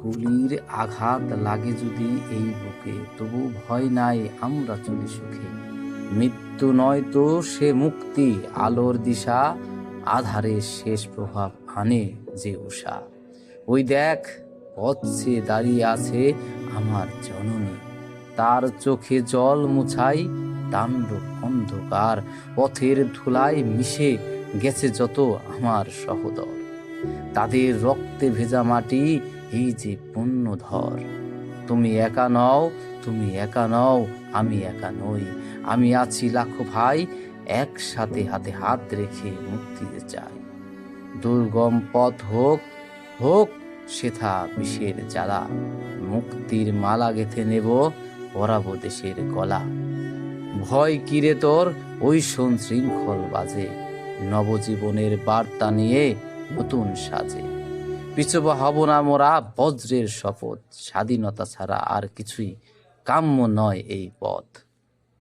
গুলির আঘাত লাগে যদি এই বুকে, তবু ভয় নাই, আমরা চলি সুখে। মৃত্যু নয় তো সে মুক্তি, আলোর দিশা, আধারের শেষ প্রভাব আনে যে উষা। ওই দেখ, পথ চেয়ে দাঁড়িয়ে আছে আমার জননী, তার চোখে জল মুছাই তাণ্ডব অন্ধকার। পথের ধুলায় মিশে গেছে যত আমার সহোদর, তাদের রক্তে ভেজা মাটি এই যে পুণ্যধর। তুমি একা নও, তুমি একা নও, আমি একা নই। আমি আছি লাখো ভাই, একসাথে হাতে হাত রেখে মুক্তিতে চাই। দুর্গম পথ হোক, হোক সেথা বিষের জ্বালা, মুক্তির মালা গেঁথে নেব, পরাবো দেশের গলা। ভয় কিরে তোর, ওই শোন শৃঙ্খল বাজে, নবজীবনের বার্তা নিয়ে নতুন সাজে। পিছুপা হব না মোরা, বজ্রের শপথ, স্বাধীনতা ছাড়া আর কিছুই কাম্য নয় এই পথ।